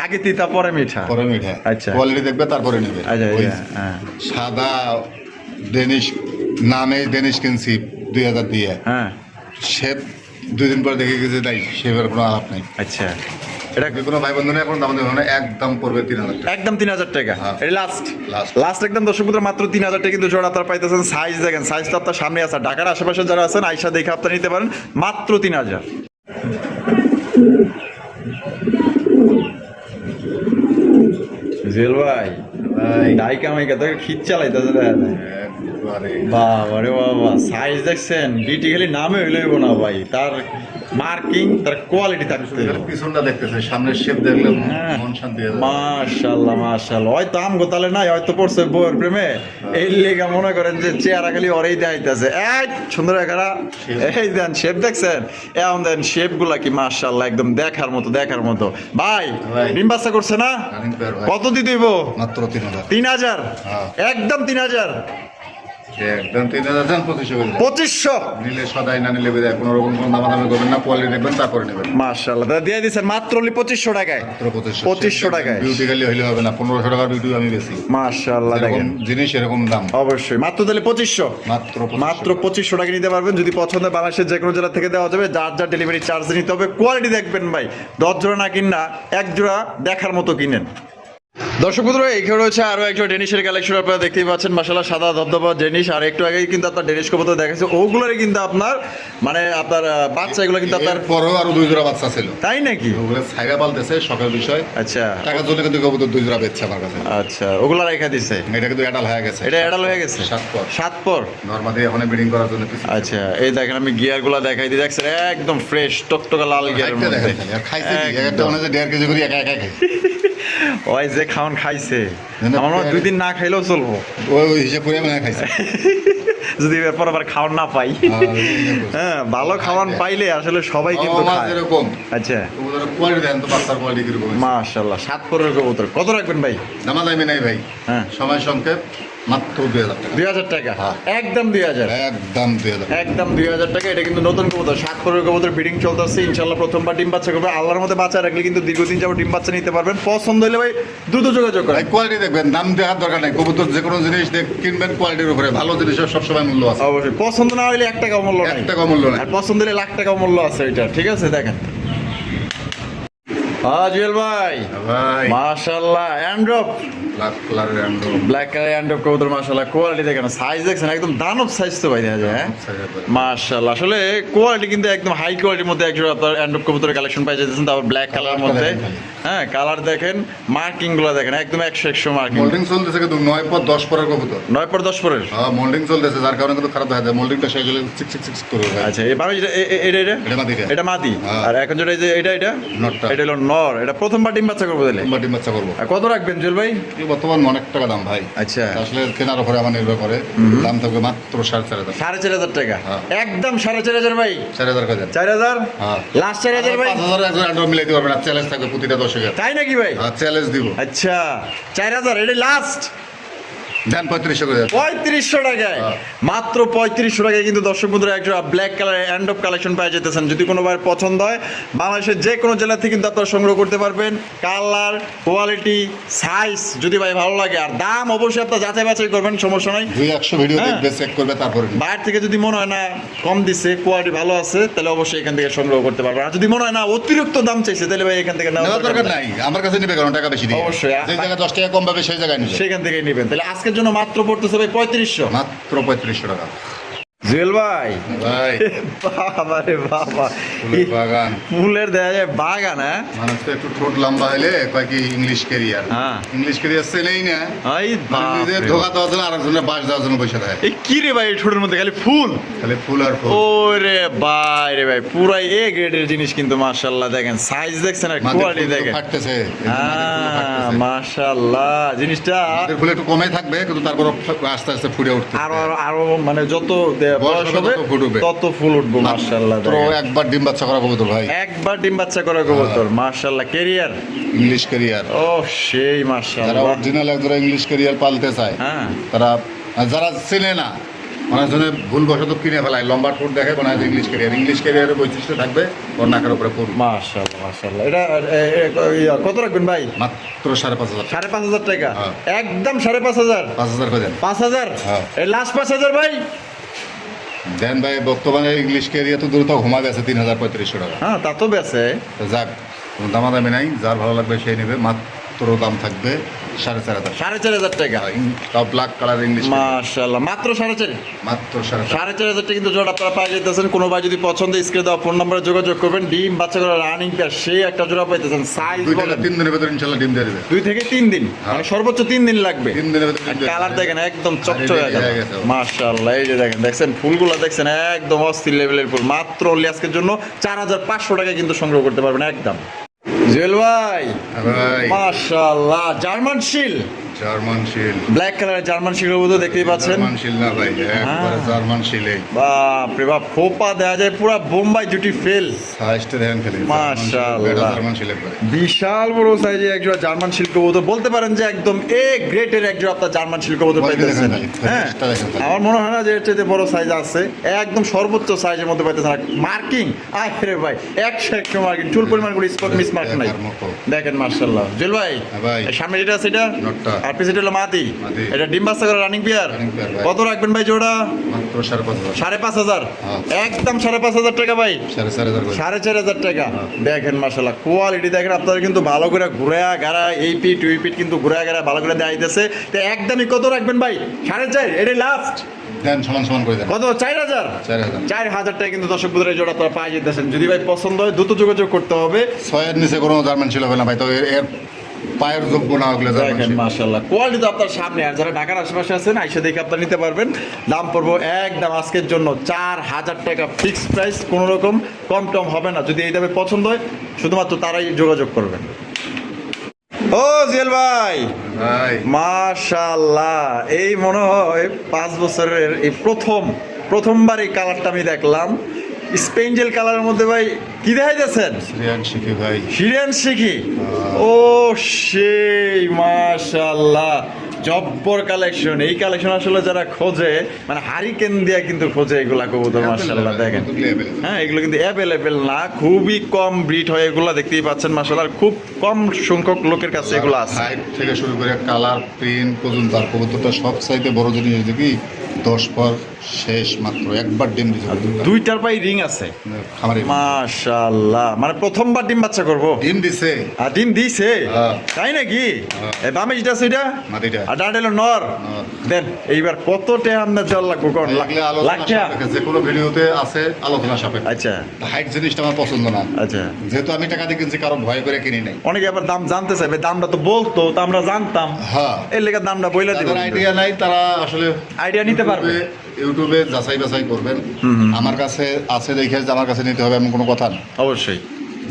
আগে তিতা পরে মিঠা পরে মিঠা আচ্ছা। কোয়ালিটি দেখবে তারপরে নেবে আচ্ছা ওই হ্যাঁ সাদা ডেনিশ নামে ডেনিশ কিনছি 2000 দিয়ে হ্যাঁ শেপ 2 দিন পর দেখে গেছে নাই শেপের কোনো আলাপ নাই আচ্ছা এটা যে কোনো ভাই বন্ধু নেই এখন দাম দেবে না একদম পড়বে 3000 টাকা একদম 3000 টাকা হ্যাঁ। এটা লাস্ট Last। লাস্ট একদম দর্শক বন্ধুরা মাত্র 3000 টাকা কিন্তু জোড়া আপনারা পাইতেছেন সাইজ দেখেন সাইজ তো আপনার সামনে আছে ঢাকার আশেপাশে যারা আছেন আইসা দেখে আপনারা নিতে পারেন মাত্র 3000 জেল ভাই ভাই ডাইকা মাইকা তো খিচ চালাইতেছে দেখা যায় একবারে বাবা রে বাবা সাইজ দেখছেন বিটি খালি নামে হইলেই না ভাই তার মার্কিং তার কোয়ালিটি থাকতে হবে। পিছনটা দেখতেছে সামনের শেপ দেখলে হ্যাঁ। মন শান্তি হয়ে যাবে মাশাআল্লাহ হয়তো আম গোতালে নাই হয়তো পড়ছে বউয়ের প্রেমে এই লেগা মনে করেন যে চেহারা খালি ওরেই দেখাইতেছে এই সুন্দর একারা এই দেন শেপ দেখছেন এমন দেন শেপ গুলা কি মাশাআল্লাহ একদম দেখার মতো ভাই ভাই। ডিম বাচ্চা করছে না রানিং পেয়ার ভাই কত দিতে দিব মাত্র 3000 3000 হ্যাঁ। একদম 3000 একদম 3000 দেন 2500 করে দেন। 2500 নিলে সদাই না নিলে বিদায় কোনো রকম কোনো দামাদামি করবেন না কোয়ালিটি দেখবেন তারপরে নেবেন মাশাআল্লাহ দাদা দিয়ে দিছেন মাত্র 2500 টাকায় মাত্র 2500 টাকায়। বিউটি গেলে হইলে হবে না 1500 টাকার বিউটি আমি বেশি মাশাআল্লাহ এরকম দেখেন জিনিস এরকম দাম অবশ্যই মাত্র তাহলে 2500 মাত্র মাত্র 2500 টাকা নিতে পারবেন যদি পছন্দ হয় বাংলাদেশের যে কোনো জেলা থেকে দেওয়া যাবে যার ডেলিভারি চার্জ নিতে হবে কোয়ালিটি দেখবেন ভাই 10 জোড়া না কিনা এক জোড়া দেখার মতো কিনেন দর্শক বন্ধুরা এখানে রয়েছে আরো একটা ডেনিশের কালেকশন আপনারা দেখতেই পাচ্ছেন মাশাআল্লাহ সাদা ধবধবা ডেনিশ আর একটু আগেই কিন্তু আপনার ডেনিশ কবুতর দেখাচ্ছে ওগুলোরই কিন্তু আপনার মানে আপনার বাচ্চা এগুলো কিন্তু আপনার পরেও আরো 2 জোড়া বাচ্চা ছিল তাই নাকি ওগুলো ছাইরা পালতেছে শখের বিষয় আচ্ছা টাকার জন্য কিন্তু কবুতর 2 জোড়া বেচছে আমার কাছে আচ্ছা ওগুলো রেখা দিছে এটা কিন্তু অ্যাডাল হয়ে গেছে এটা অ্যাডাল হয়ে গেছে 7 পর সাত পর নরমালি এখন ব্রিডিং করার জন্য কিছু আচ্ছা এই দেখেন আমি গিয়ারগুলো দেখাই দিই দেখছেন একদম ফ্রেশ টকটকা লাল গিয়ারের খাইতে মধ্যে দেখেন আর খাইছে কি একটা মনে হচ্ছে 1.5 কেজি করে একা একা খাই ওই যে খাওন খাইছে না, আমার মনে হয় 2 দিন না খাইলেও চলবো ওই হিসাব করে মনে হয় খাইছে যদি এরপর আবার খাওয়ান না পাই হ্যাঁ ভালো খাওয়ান পাইলে আসলে সবাই কিন্তু আমার খায়। যেরকম আচ্ছা ওদের কোয়ালিটি দেন তো বাচ্চার কোয়ালিটি কিরকম মাশাআল্লাহ 7 পরের কবুতর কত রাখবেন ভাই দামা দামি নাই ভাই হ্যাঁ সময় সংক্ষেপ মাত্র 2000 টাকা 2000 টাকা হ্যাঁ। একদম 2000 একদম 2000 একদম 2000 টাকা এটা কিন্তু নতুন কবুতর 7 পরের কবুতর ব্রিডিং চলতেছে ইনশাআল্লাহ প্রথমবার ডিম বাচ্চা করবে আল্লাহর মধ্যে বাচ্চা রাখলে কিন্তু দীর্ঘদিন যাবত ডিম বাচ্চা নিতে পারবেন পছন্দ হলে ভাই দ্রুত যোগাযোগ করেন ভাই কোয়ালিটি দেখবেন দাম দেওয়ার দরকার নাই কবুতর যে কোনো জিনিস কিনবেন কোয়ালিটির উপরে ভালো জিনিসের সবসময় মূল্য আছে অবশ্যই পছন্দ না হলে 1 টাকা মূল্য নাই 1 টাকা মূল্য নাই আর পছন্দ হলে লাখ টাকা মূল্য আছে এটা ঠিক আছে দেখেন হ্যাঁ জুয়েল ভাই ভাই মাশাআল্লাহ অ্যান্ড্রপ ব্ল্যাক কালারের অ্যান্ডো ব্ল্যাক কালার অ্যান্ড্রপ কবুতর মাশাআল্লাহ কোয়ালিটি দেখেন সাইজ দেখছেন একদম দানব সাইজ তো ভাই দেখা যায় হ্যাঁ মাশাআল্লাহ আসলে কোয়ালিটি কিন্তু একদম হাই কোয়ালিটির মধ্যে একজন আপনার অ্যান্ড্রপ কবুতরের কালেকশন পাই যাচ্ছেন তারপর ব্ল্যাক কালারের মধ্যে হ্যাঁ কালার দেখেন মার্কিং গুলো দেখেন একদম 100 মার্কিং মোল্ডিং চলতেছে কিন্তু 9 পর 10 পরের কবুতর 9 পর 10 পরের হ্যাঁ মোল্ডিং চলতেছে যার কারণে কিন্তু খারাপ দেখা যায় মোল্ডিংটা শেষ হলে চিক চিক চিক করে যায় আচ্ছা এই বাবা এটা এটা মাদিটা এটা মাদি হ্যাঁ। আর এখন যেটা এই যে এটা নটটা এটা হলো নর এটা প্রথমবার ডিম বাচ্চা করবো তাহলে ডিম বাচ্চা করবো আর কত রাখবেন জুয়েল ভাই এই বর্তমান অনেক টাকা দাম ভাই আচ্ছা আসলে কেনার উপরে আমার নির্ভর করে দাম থাকবে মাত্র 4.5 4,500 টাকা হ্যাঁ। একদম 4,500 ভাই 4,000 টাকা 4,000 হ্যাঁ লাস্ট 4,000 ভাই 5,000 একজন অ্যান্ড্রয়েড মিলাইতে পারবে না চ্যালেঞ্জ থাকবে প্রতিটা দর্শকের তাই নাকি ভাই হ্যাঁ চ্যালেঞ্জ দিব আচ্ছা 4,000 এটা লাস্ট দেন 3500 করে দেন 3500 টাকায় হ্যাঁ। মাত্র 3500 টাকায় কিন্তু দর্শক বন্ধুরা একটা black colour end of collection পেয়ে যেতেছেন যদি কোনোবার পছন্দ হয় বাংলাদেশের যে কোনো জেলা থেকে কিন্তু আপনারা সংগ্রহ করতে পারবেন কালার কোয়ালিটি সাইজ যদি ভাই ভালো লাগে আর দাম অবশ্যই আপনারা যাচাই বাছাই করবেন সমস্যা নাই 200 ভিডিও হ্যাঁ। দেখবে চেক করবে তারপরে বাইরে থেকে যদি মনে হয় না কম দিছে কোয়ালিটি ভালো আছে তাহলে অবশ্যই এখান থেকে সংগ্রহ করতে পারবেন আর যদি মনে হয় না অতিরিক্ত দাম চাইছে তাহলে ভাই এখান থেকে নেওয়ার নেওয়ার দরকার নাই আমার কাছে নিবে কারণ টাকা বেশি দিয়ে অবশ্যই। যে জায়গায় 10 টাকা কম পাবে সেই জায়গায় নিবে সেখান থেকে নেবেন তাহলে আজকের জন্য মাত্র পড়তেছে ভাই 3500 মাত্র 3500 টাকা জুয়েল ভাই ভাই বাবা রে বাবা ফুলের বাগান ফুলের দেখা যায় বাগান হ্যাঁ মানুষ তো একটু ঠোঁট লম্বা হলে কয় কি ইংলিশ ক্যারিয়ার হ্যাঁ। ইংলিশ ক্যারিয়ার চেনেই না এই মানে নিজে বাপরে ধোকা দেওয়ার জন্য আরেকজনের বাস দেওয়ার জন্য বসে থাকে এই কি রে ভাই এই ছোটের মধ্যে খালি ফুল খালি ফুল আর ফুল ওরে ভাই রে ভাই পুরাই এ গ্রেডের জিনিস কিন্তু মাশাআল্লাহ দেখেন সাইজ দেখছেন আর মাদের কোয়ালিটি ফুল তো দেখেন ফাটতেছে মাশাআল্লাহ জিনিসটা মাদের ফুল একটু কমে থাকবে কিন্তু তারপর আস্তে আস্তে ফুটে উঠতে আরো আরো আরো মানে যত বয়স বয়স হবে হবে তত ফুট উঠবে। তত ফুল উঠবো মাশাআল্লাহ তো একবার ডিম বাচ্চা করা কবুতর ভাই একবার ডিম বাচ্চা করা কবুতর মাশাআল্লাহ ক্যারিয়ার ইংলিশ ক্যারিয়ার ও সেই যারা মাশাআল্লাহ অরিজিনাল একজোড়া ইংলিশ ক্যারিয়ার পালতে চায় হ্যাঁ তারা যারা চেনে না অনেক জনে ভুলবশত কিনে ফেলায় লম্বা ঠোঁট দেখে মনে হয় ইংলিশ ক্যারিয়ারের বৈশিষ্ট্য থাকবে ওর নাকের উপরে পড়বে মাশাআল্লাহ মাশাআল্লাহ এটা কত রাখবেন ভাই মাত্র 5,500 5,500 টাকা হ্যাঁ। একদম 5,500 5,000 করে দেন 5,000 হ্যাঁ। এই লাস্ট 5,000 ভাই দেন ভাই বর্তমানে ইংলিশ ক্যারিয়ার তো দ্রুত ঘুমা গেছে 3,3500 টাকা হ্যাঁ তা তো বেছে তো যাক কোনো দামাদামি নাই যার ভালো লাগবে সেই নেবে মাত্র দাম থাকবে 4,500 4,500 টাকা তাও ব্ল্যাক কালার ইংলিশ মাশাআল্লাহ মাত্র 4,500 মাত্র 4,500 4,500 টাকা কিন্তু জোড়া আপনারা পাই যেতেছেন কোনো ভাই যদি পছন্দ স্ক্রিনে দেওয়া ফোন নাম্বারে যোগাযোগ করবেন ডিম বাচ্চা করা রানিং পেয়ার সেই একটা জোড়া পাইতেছেন সাইজ 2 থেকে 3 দিনের ভিতরে ইনশাআল্লাহ ডিম দিয়ে দেবে 2 থেকে 3 দিন মানে সর্বোচ্চ 3 দিন লাগবে 3 দিনের ভিতরে ডিম দিয়ে কালার দেবে। দেখেন একদম চকচকে আর ready হয়ে গেছে। মাশাআল্লাহ এই যে দেখেন দেখছেন ফুলগুলো দেখছেন একদম অস্থির লেভেলের ফুল মাত্র অনলি আজকের জন্য 4,500 টাকা কিন্তু সংগ্রহ করতে পারবেন একদম জুয়েল ভাই ভাই মাশাআল্লাহ জার্মান শিল জার্মান শিল ব্ল্যাক কালারের জার্মান শিলের মধ্যে দেখতেই পাচ্ছেন জার্মান শিল না ভাই একবারে জার্মান শিলে বাপ রে বাপ খোপা দেখা যায় পুরা বোম্বাই জুটি ফেল সাইজটা দেখেন খালি মাশাআল্লাহ। জার্মান শিল একবারে বিশাল বড় সাইজের একজোড়া জার্মান শিল্ক কবুতর বলতে পারেন যে একদম এ গ্রেটের একজোড়া আপনার জার্মান শিল্ক কবুতর Quality পাইতেছেন দেখেন খালি, হ্যাঁ ফেরেশটা দেখেন খালি। আমার মনে হয় না যে এর চাইতে বড় সাইজ আছে একদম সর্বোচ্চ সাইজের মধ্যে পাইতেছেন মার্কিং আরে ভাই 100 মার্কিং চুল পরিমাণ করে স্পট মিস মার্ক নাই দেখার মতো। দেখেন মাশাআল্লাহ জুয়েল ভাই হ্যাঁ ভাই। এই সামনে যেটা আছে এটা নটটা। আর পিছনে হলো মাদি। মাদি। এটা ডিম বাচ্চা করে রানিং পেয়ার। Running pair ভাই। কত রাখবেন ভাই জোড়া? মাত্র 5,500 5,500। হ্যাঁ। একদম 5,500 টাকা ভাই। 4,500 করে 4,500 টাকা। হ্যাঁ। দেখেন মাশাআল্লাহ কোয়ালিটি দেখেন, আপনারা কিন্তু ভালো করে ঘুরা গাড়া এই পিট ওই পিট কিন্তু ঘুরা গাড়া ভালো করে দেখাইতেছে। তো একদমই কত রাখবেন ভাই? 4,500। এটা লাস্ট দেন, সমান করে দেন। কত? 4,000। 4,000 4,000 টাকা কিন্তু দর্শক বন্ধুরা এই জোড়া আপনারা পাই যেতেছেন। যদি ভাই পছন্দ হয় দ্রুত যোগাযোগ করতে হবে। 6 নিচে কোনো জার্মান ছিল না ভাই, তো এর পায়ের যোগ্য না ওগুলো জার্মান দেখেন ছিল। মাশাআল্লাহ কোয়ালিটি তো আপনার সামনে, আর যারা ঢাকার আশেপাশে আছেন আইসা দেখে আপনারা নিতে পারবেন। দাম পড়বো একদম আজকের জন্য 4,000 টাকা ফিক্সড প্রাইস, কোনো রকম কম টম হবে না। যদি এই দামে পছন্দ হয় শুধুমাত্র তারাই যোগাযোগ করবেন। ও জিয়াল ভাই, ভাই মাশাআল্লাহ, এই মনে হয় 5 বছরের এই প্রথমবার এই কালারটা আমি দেখলাম। স্পেঞ্জেল কালারের মধ্যে ভাই কি দেখাইতেছেন? সিরিয়ান শিখি ভাই। হিরেন শিখি। ও সেই মাশাআল্লাহ, জব্বর কালেকশন। এই কালেকশন আসলে যারা খোঁজে মানে হারিকেন দিয়া কিন্তু খোঁজে এগুলা কবুতর। মাশাআল্লাহ দেখেন, হ্যাঁ এগুলো কিন্তু অ্যাভেলেবেল না, খুবই কম ব্রিড হয় এগুলা, দেখতেই পাচ্ছেন মাশাআল্লাহ। খুব কম সংখ্যক লোকের কাছে এগুলো আছে। হাইট থেকে শুরু করে কালার প্রিন্ট পর্যন্ত, আর কবুতরটা সব চাইতে বড় জিনিস হচ্ছে কি 10 পর শেষ, মাত্র একবার ডিম দিছে কবুতরটা। 2টার পাই রিং আছে। খামারে মাশাআল্লাহ, মানে প্রথমবার ডিম বাচ্চা করবো। ডিম দিছে আর ডিম দিছে হ্যাঁ। তাই নাকি? হ্যাঁ। এই বামে যেটা সেটা মাটিটা আর ডান হলো নর। দেন এইবার কত টাকা আপনার জল লাগবে কোন? এগুলো লাখ আলোচনা টাকা? সাপেক্ষে, যে কোনো ভিডিওতে আছে আলোচনা সাপেক্ষে। আচ্ছা হাইট জিনিসটা আমার পছন্দ না, আচ্ছা। যেহেতু আমি টাকা দিয়ে কিনছি, কারো ভয় করে কিনি নাই। অনেকে আবার দাম জানতে চাইবে, দামটা তো বলতো তো আমরা জানতাম, হ্যাঁ, এর লেগে দামটা বইলা দিব। যাদের আইডিয়া নাই তারা আসলে আইডিয়া নিতে পারবে। ইউটিউবে যাচাই বাছাই করবেন। আমার কাছে আছে দেখে যে আমার কাছে নিতে হবে এমন কোনো কথা না। অবশ্যই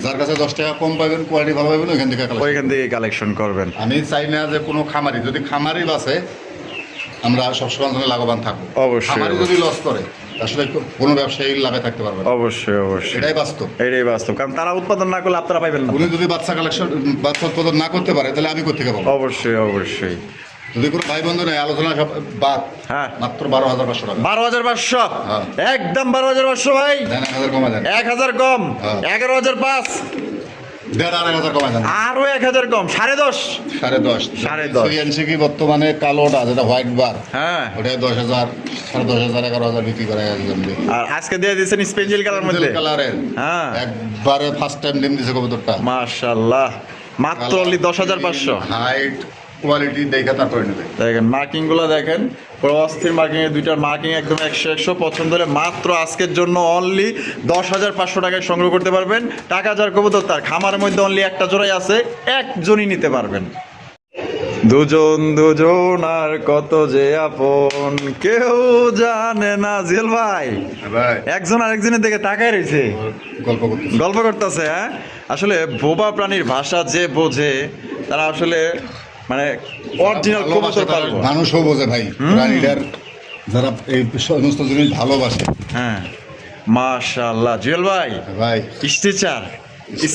যার কাছে 10 টাকা কম পাবেন, কোয়ালিটি ভালো পাবেন, ওইখান থেকে collect ওইখান থেকে কালেকশন করবেন। আমি চাই না যে কোনো খামারি, যদি খামারি বাসে আমরা সবসময় জন্য লাভবান থাকবো। অবশ্যই, খামারি যদি লস করে আসলে কোনো ব্যবসায়ী লাভে থাকতে পারবে না। অবশ্যই অবশ্যই এটাই বাস্তব। এটাই বাস্তব, কারণ তারা উৎপাদন না করলে আপনারা পাইবেন না। উনি যদি বাচ্চা উৎপাদন না করতে পারে, তাহলে আমি কোথেকে পাবো? অবশ্যই অবশ্যই। যদি কোনো ভাই বন্ধু নেই, আলোচনা সব বাদ, হ্যাঁ মাত্র 12,500 টাকা। 12,500। হ্যাঁ। একদম 12,500 ভাই। দেন 1,000 কমা দেন। 1,000 কম। হ্যাঁ। 11,500। দেন আর 1,000 কমা দেন। আরো 1,000 কম, 10.5। 10.5। 10.5। সিএনসি কি বর্তমানে কালোটা যেটা হোয়াইট বার, হ্যাঁ, ওটা 10,000, 10,500, 11,000 বিক্রি করে একজন। আর আজকে দিয়ে দিয়েছেন স্পেঞ্জেল কালার মধ্যে। কালারের হ্যাঁ একবারে ফার্স্ট টাইম ডিম দিছে কবুতরটা। মাশাআল্লাহ, মাত্র অনলি 10,500। হাইট কোয়ালিটি দেখে তারপরে নেবে। দেখেন মার্কিং গুলো দেখেন, পুরো অস্থির মার্কিং এর দুইটার মার্কিং একদম 100 পছন্দ হলে মাত্র আজকের জন্য অনলি 10,500 টাকায় সংগ্রহ করতে পারবেন। টাকা যার কবুতর তার, খামারের মধ্যে অনলি একটা জোড়াই আছে, একজনই নিতে পারবেন। দুজন আর কত যে আপন কেউ জানে না। জিল ভাই ভাই একজন আরেকজনের দিকে তাকায় রয়েছে, গল্প করতে গল্প করতেছে। হ্যাঁ আসলে বোবা প্রাণীর ভাষা যে বোঝে তারা আসলে মানে অরিজিনাল কবুতর পালবো। মানুষও বোঝে ভাই, প্রাণীটার যারা এই সমস্ত জিনিস ভালোবাসে। হ্যাঁ মাশাআল্লাহ। জুয়েল ভাই ভাই স্টিচার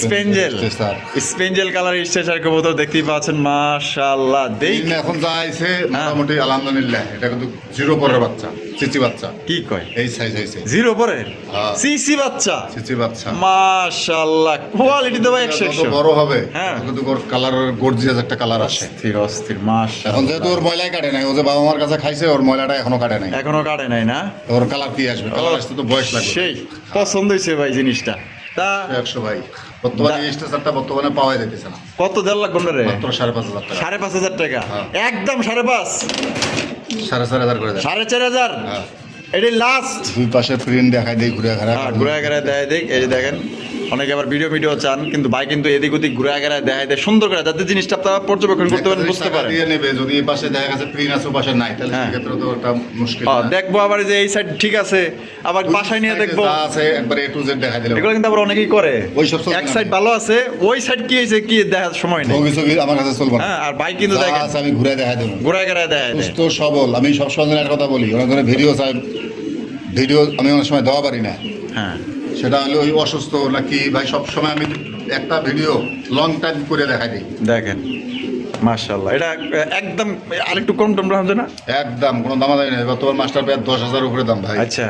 স্পেঞ্জেল, স্টিচার। স্পেঞ্জেল কালারের স্টিচার কবুতর দেখতেই পাচ্ছেন মাশাআল্লাহ। দেখ দিন এখন যা আইছে মোটামুটি আলহামদুলিল্লাহ, এটা কিন্তু 0 পরের বাচ্চা, চিচি বাচ্চা। কি কয় এই সাইজ হইছে 0 পরে হ্যাঁ। সিসি বাচ্চা। চিচি বাচ্চা মাশাআল্লাহ, কোয়ালিটি তো ভাই যত 100। বড় হবে হ্যাঁ। কিন্তু ওর কালার গর্জিয়াস একটা কালার আসে। অস্থির অস্থির এখন মাশাআল্লাহ। যেহেতু ওর ময়লাই কাটে নাই, ও যে বাবা মার কাছে খাইছে, ওর ময়লাটা এখনো কাটে নাই। এখনো কাটে নাই না? ওর কালার কি আসবে? কালার আসতে তো বয়স লাগবে। সেই পছন্দ হয়েছে ভাই জিনিসটা। তা 100 ভাই, বর্তমানে এই স্টেশনটা বর্তমানে পাওয়া যাইতেছে না। কত দেড় লাখ বন্ধ রে? মাত্র 5,500 টাকা। 5,500 টাকা। হ্যাঁ। একদম 5.5, 4,500 করে দেন। 4,500। হ্যাঁ। এটাই লাস্ট। দুই পাশে প্রিন্ট দেখাই দেই, ঘুরে ঘুরে ঘুরে গেড়ায় দেখায় দেখ, এই যে দেখেন অনেকে আবার ভিডিও চান, কিন্তু ভাই কিন্তু এদিক ওদিক ঘুরে গেড়ায় দেখায় দেয় সুন্দর করে, যাতে জিনিসটা আপনারা পর্যবেক্ষণ করতে পারেন, বুঝতে পারেন। দিয়ে নেবে, যদি এই পাশে দেখা গেছে প্রিন্ট আছে, ও পাশে নাই, তাহলে হ্যাঁ। সেক্ষেত্রে তো একটা মুশকিল। দেখবো আবার যে এই সাইড ঠিক আছে, আবার বাসায় নিয়ে দেখবো। যা আছে একবারে A to Z দেখাই দিলাম। এগুলো কিন্তু আবার অনেকেই করে, ওইসব চলবে এক না সাইড ভাই। ভালো আছে, ওই সাইড কি হয়েছে কি দেখার সময় নেই। ছবি ছবি আমার কাছে চলবে না। হ্যাঁ, আর ভাই কিন্তু যা দেখেন আছে আমি ঘুরে দেখাই দেবো। ঘুরে গেড়ায় দেখায় দেয়। সুস্থ সবল। আমি সবসময় একটা কথা বলি, অনেক ধরনের ভিডিও চাই, ভিডিও আমি অনেক সময় দেওয়া পারি না। হ্যাঁ সেটা হলো ওই অসুস্থ নাকি ভাই, সবসময় আমি একটা ভিডিও লং টাইম করে দেখাই দিই। দেখেন মাশাআল্লাহ, এটা একদম আরেকটু কম টম রাখছে না? একদম কোনো দামাদামি নেই। তোমার মাস্টার পেয়ার 10,000 উপরে দাম ভাই। আচ্ছা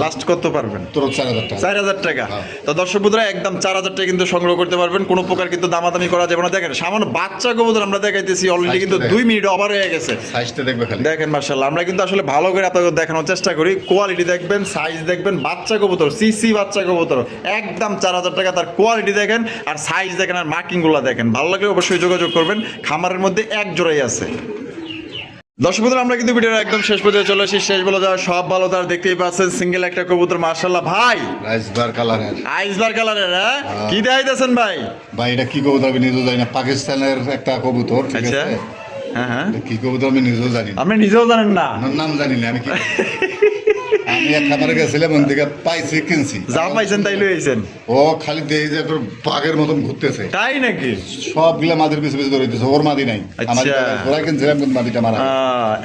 লাস্ট কত পারবেন? তোর 4,000 টাকা। 4,000 টাকা। হ্যাঁ। তো দর্শক বন্ধুরা একদম 4,000 টাকা কিন্তু সংগ্রহ করতে পারবেন, কোনো প্রকার কিন্তু দামাদামি করা যাবে না। দেখেন সামান্য বাচ্চা কবুতর আমরা দেখাইতেছি, অলরেডি কিন্তু সাইজটা 2 মিনিট ওভার হয়ে গেছে। সাইজটা দেখবে খালি। দেখেন মাশাআল্লাহ, আমরা কিন্তু আসলে ভালো করে আপনাদের দেখানোর চেষ্টা করি। কোয়ালিটি দেখবেন, সাইজ দেখবেন, বাচ্চা কবুতর সিসি বাচ্চা কবুতর একদম 4,000 টাকা। তার কোয়ালিটি দেখেন আর সাইজ দেখেন আর মার্কিংগুলো দেখেন। ভালো লাগলে অবশ্যই যোগাযোগ করবেন। খামারের মধ্যে এক জোড়াই আছে। দর্শক বন্ধুরা আমরা কিন্তু ভিডিওর একদম শেষ পর্যায়ে চলে এসেছি। শেষ বলে যাওয়া সব ভালো, তার দেখতেই পাচ্ছেন সিঙ্গেল একটা কবুতর মাশাআল্লাহ ভাই, রাইসবার কালারের। আইসবার কালারের। হ্যাঁ কি দেখাইতেছেন ভাই? ভাই এটা কি কবুতর আমি নিজেও জানি না, পাকিস্তানের একটা কবুতর, ঠিক আচ্ছা। আছে? হ্যাঁ হ্যাঁ, এটা কি কবুতর আমি নিজেও জানি না, আপনি নিজেও জানেন না? আমার নাম জানি না। আমি কি আমি এক খামারে গেছিলাম, ওখান থেকে পাইছি, কিনছি। যা পাইছেন তাই লইছেন? ও খালি দেই যে তোর বাঘের মতন ঘুরতেছে, তাই নাকি? সবগুলা মাদির পিছে পিছে ধরেছে, ওর মাদি নাই। আমার আচ্ছা। ওরা কিনছিলাম কিন্তু মাদিটা মারা গেছে।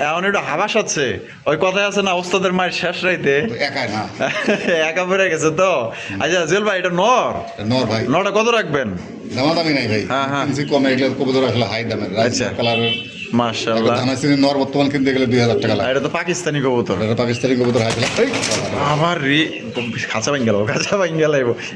এখন একটু হাবাস আছে, ওই কথায় আছে না, ওস্তাদের মায়ের শেষ রাইতে তো একাই না, একা পড়ে গেছে তো। আচ্ছা জুয়েল ভাই, এটা নর, নর ভাই। নটা কত রাখবেন? দামাদামি নাই ভাই, হ্যাঁ, হ্যাঁ। কিনছি কমে, এগুলো কবুতর আসলে হাই দামের, আচ্ছা। রাইসবার কালারের। মাশাআল্লাহ, ধানাসিনী নর বর্তমান কিনতে গেলে 2,000 টাকা লাগে। এটা তো পাকিস্তানি কবুতর। এটা পাকিস্তানি কবুতর হাই খেলা। আমার রে খাঁচা ভাঙ গেল, খাঁচা ভাঙ গেল।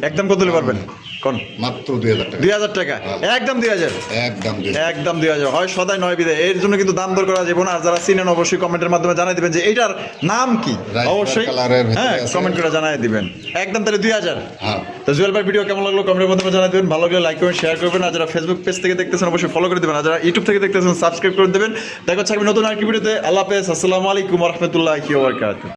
একদম কত দিলে পারবেন কোন? মাত্র 2,000 টাকা। 2,000 টাকা, একদম 2,000, একদম 2,000। একদম 2,000। হয় সদাই নয় বিদায়, এর জন্য কিন্তু দাম দর করা যাবে না। আর যারা চিনেন অবশ্যই কমেন্টের মাধ্যমে জানাই দিবেন যে এইটার নাম কি, রাইসবার অবশ্যই কালারের ভিতরে হ্যাঁ আছে। কমেন্ট করে জানাই দিবেন। একদম তাহলে 2,000। হ্যাঁ। তো জুয়েল ভাই ভিডিও কেমন লাগলো কমেন্টের মাধ্যমে জানাই দিবেন। ভালো লাগলে লাইক করবেন, শেয়ার করবেন। আর যারা ফেসবুক পেজ থেকে দেখতেছেন অবশ্যই ফলো করে দেবেন। আর যারা ইউটিউব থেকে দেখতেছেন সাবস্ক্রাইব করে দেবেন। দেখা হচ্ছে নতুন আরেকটি ভিডিওতে। আল্লাহ হাফেজ, আসসালামু আলাইকুম ওয়া রাহমাতুল্লাহি ওয়া বারাকাতুহু।